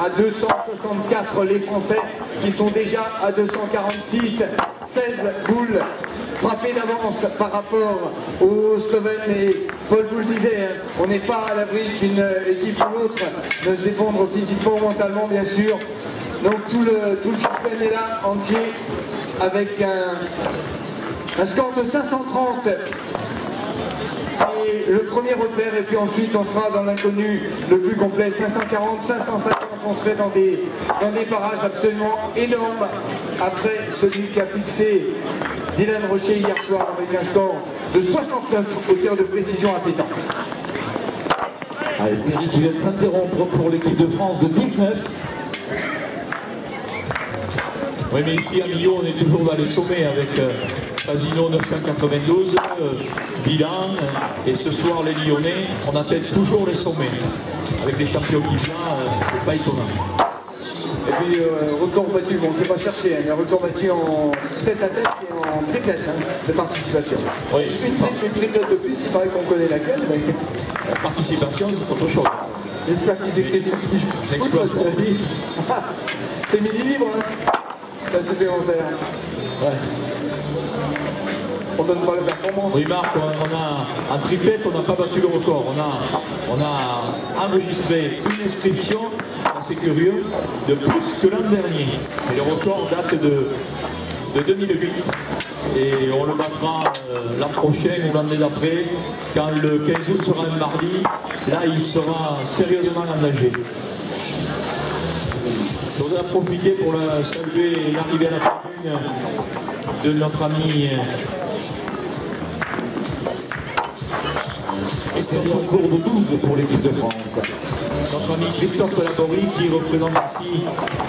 À 264 les Français qui sont déjà à 246, 16 boules frappées d'avance par rapport aux Slovènes. Et Paul vous le disait, hein, on n'est pas à l'abri qu'une équipe ou l'autre ne s'effondre physiquement ou mentalement bien sûr. Donc tout le système est là entier avec un score de 530 qui est le premier repère, et puis ensuite on sera dans l'inconnu le plus complet. 540, 550, on serait dans des parages absolument énormes après celui qu'a fixé Dylan Rocher hier soir avec un score de 69 au tir de précision à pétanque. Allez, série qui vient de s'interrompre pour l'équipe de France de 19. Oui, mais ici à Millau, on est toujours dans les sommets avec Casino 992, Milan, et ce soir les Lyonnais, on attend toujours les sommets. Avec les champions qui viennent, c'est pas étonnant. Et puis record battu, bon c'est pas cherché, hein, mais record battu en tête à tête et en triplette de participation. Oui, une triplette de plus, il paraît qu'on connaît laquelle. Mais... La participation, c'est autre chose. J'espère qu'ils écrivent. C'est midi libre, hein. C'est supplémentaire. Ouais. On donne pas la performance. Oui, Marc, en triplette, on n'a pas battu le record. On a enregistré une inscription, c'est curieux, de plus que l'an dernier. Et le record date de 2008. Et on le battra l'an prochain ou l'année d'après, quand le 15 août sera un mardi. Là, il sera sérieusement engagé. Je voudrais profiter pour saluer l'arrivée à la tribune de notre ami. Et c'est en cours de 12 pour l'équipe de France. Notre ami Christophe Laborie qui représente ici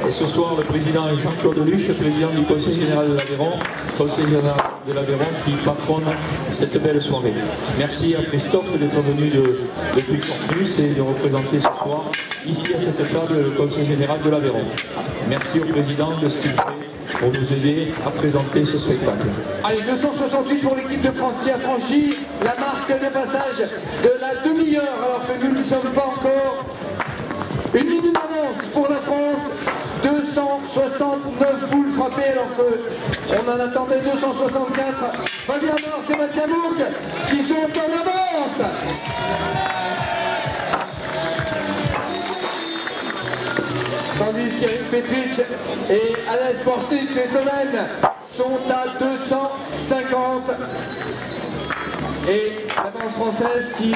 et ce soir le président Jean-Claude Luche, président du Conseil général de l'Aveyron, Conseil général de l'Aveyron qui patronne cette belle soirée. Merci à Christophe d'être venu depuis le campus et de représenter ce soir ici à cette table le Conseil général de l'Aveyron. Merci au président de ce qu'il fait pour nous aider à présenter ce spectacle. Allez, 268 pour l'équipe de France qui a franchi la marque de passage de la demi-heure, alors que nous n'y sommes pas encore. Une minute d'avance pour la France, 269 boules frappées alors qu'on en attendait 264. Fabien Mort, Sébastien Bourg qui sont en avance. Tandis qu'Eric Petric et Ales Borstic, les Slovènes, sont à 250. Et l'avance française qui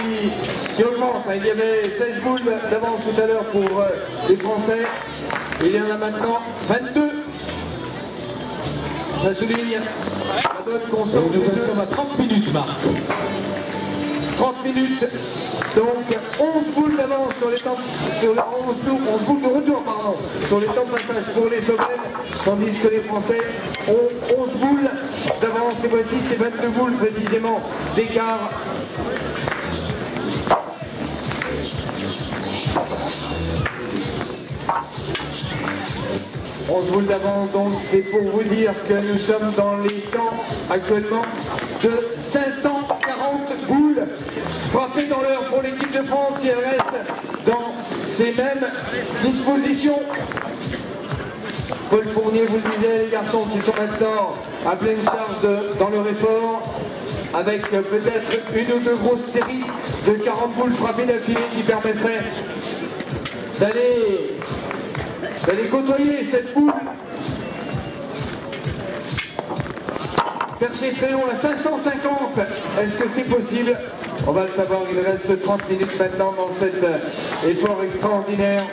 augmente. Il y avait 16 boules d'avance tout à l'heure pour les Français. Il y en a maintenant 22. Ça souligne la bonne constance. Et nous en sommes à 30 minutes, Marc. 30 minutes, donc 11 boules d'avance sur les temps, sur les 11 boules de retour, pardon, sur les temps de passage pour les Slovènes, tandis que les Français ont 11 boules d'avance, et voici ces 22 boules précisément d'écart. On boules d'avance, donc c'est pour vous dire que nous sommes dans les temps actuellement de 540 boules frappées dans l'heure pour l'équipe de France si elle reste dans ces mêmes dispositions. Paul Fournier vous le disait, les garçons qui sont maintenant à pleine charge dans leur effort, avec peut-être une ou deux grosses séries de 40 boules frappées d'affilée qui permettraient d'aller côtoyer cette boule perché très haut à 550. Est-ce que c'est possible? On va le savoir, il reste 30 minutes maintenant dans cet effort extraordinaire.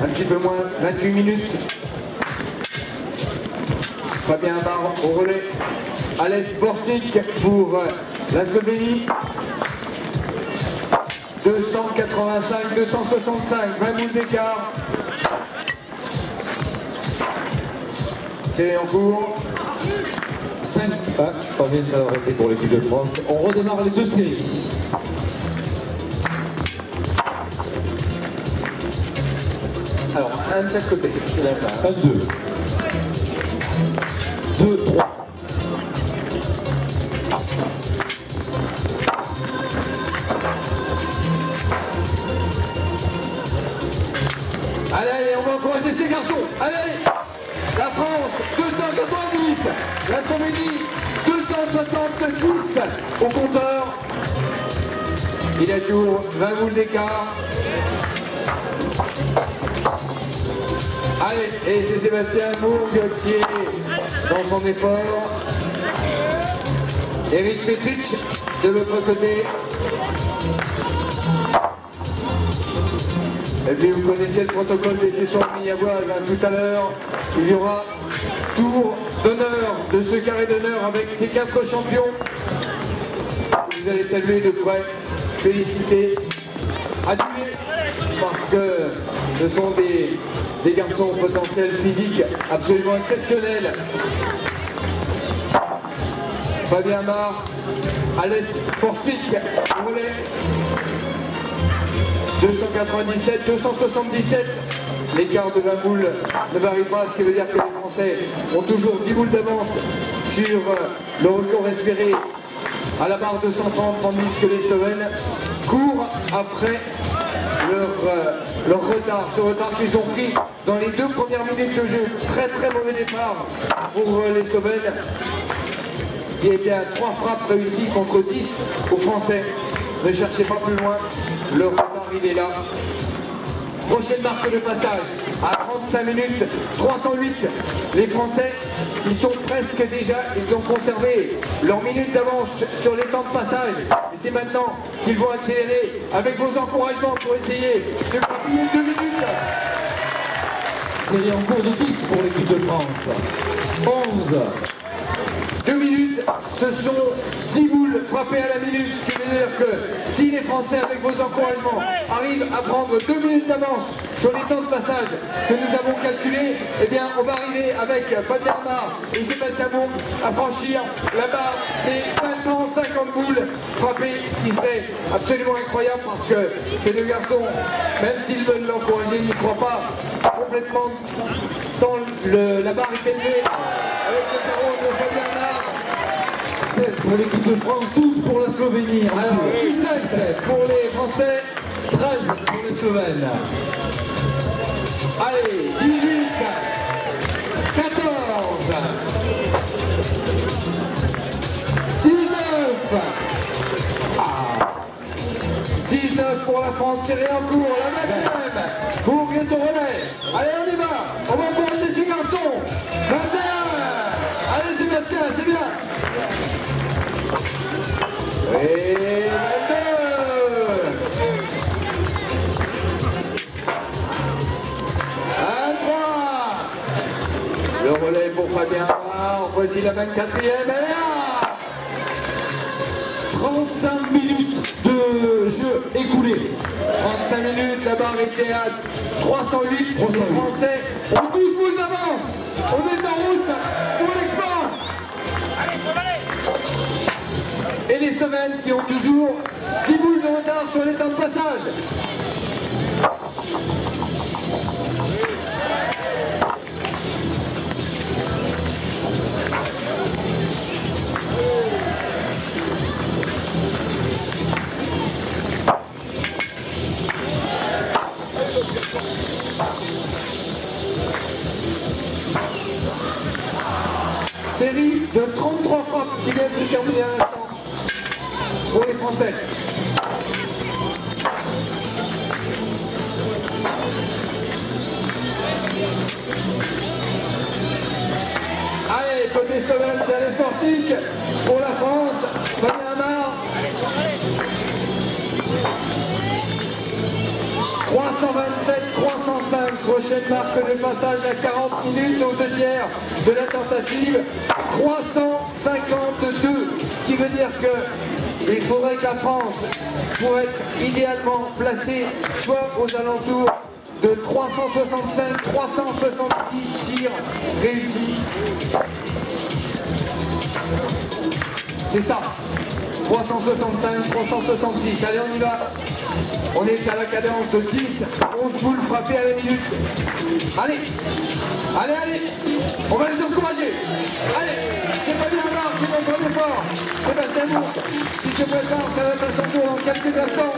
Un petit peu moins, 28 minutes. Fabien Barre au relais. Ales Borstic pour la Slovénie. 285, 265, 20 boules d'écart. C'est en cours. 5 pas, on vient d'arrêter pour l'équipe de France. On redémarre les deux séries. Alors, un de chaque côté. C'est là ça. 1, 2. 2, 3. Allez, allez, on va encourager ces garçons. Allez, la France, 290. La Slovénie, 270 au compteur. Il a toujours 20 boules d'écart. Allez, et c'est Sébastien Mourgue qui est dans son effort. Eric Petric de l'autre côté. Et puis vous connaissez le protocole des sessions miyaboises, hein. Tout à l'heure, il y aura tour d'honneur de ce carré d'honneur avec ces 4 champions. Vous allez saluer de près, féliciter, admirer, parce que ce sont des garçons au potentiel physique absolument exceptionnel. Fabien Amar, Alès Porspic, relais. 297, 277, l'écart de la boule ne varie pas, ce qui veut dire que les Français ont toujours 10 boules d'avance sur le record espéré à la barre 230, tandis que les Slovènes courent après leur retard, ce retard qu'ils ont pris dans les 2 premières minutes de jeu. Très très mauvais départ pour les Slovènes, qui étaient à 3 frappes réussies contre 10 aux Français. Ne cherchez pas plus loin, le retard il est là. Prochaine marque de passage, à 35 minutes, 308. Les Français, ils sont presque déjà, ils ont conservé leur minute d'avance sur les temps de passage. Et c'est maintenant qu'ils vont accélérer avec vos encouragements pour essayer de grappiller 2 minutes. Série en cours de 10 pour l'équipe de France. 11. 2 minutes, ce sont 10 boules frappées à la minute, ce qui veut dire que si les Français, avec vos encouragements, arrivent à prendre 2 minutes d'avance sur les temps de passage que nous avons calculés, eh bien, on va arriver avec Fabien Amar et Sébastien Mourgue à franchir la barre des 550 boules frappées, ce qui serait absolument incroyable parce que ces 2 garçons, même s'ils veulent l'encourager, ils n'y croient pas complètement tant la barre est élevée avec ce carreau de Fabien Amar. 16 pour l'équipe de France, 12 pour la Slovénie. Alors, 17 pour les Français, 13 pour les Slovènes. allez, 18, 14, 19 pour la France, tirée en cours, la 20e, pour bientôt relais. Allez, on y va, on va encourager ces garçons. 21, allez Sébastien, c'est bien. Et 22, 23, le relais pour Fabien Amar, voici la 24e, elle est là. 35 minutes de jeu écoulé. 35 minutes, la barre était à 308. Les Français ont 12 boules d'avance. On est en route pour l'export. Et les Slovènes qui ont toujours 10 boules de retard sur les temps de passage. Série de 33 frappes qui viennent se terminer à l'instant pour les Français. Allez, côté Slovène, c'est Alès Porspic pour la France. Fabien Amar. 327, 305, prochaine marque de passage à 40 minutes aux 2 tiers de la tentative, 352, ce qui veut dire qu'il faudrait que la France, pour être idéalement placée, soit aux alentours de 365, 366 tirs réussis. C'est ça, 365, 366, allez on y va. On est à la cadence de 10, 11 boules frappées à la minute. Allez, allez, allez, on va les encourager. Allez, c'est pas bien Amar qui est dans ton effort. Sébastien Mourgue, si tu prépares, ça va être à son tour dans quelques instants.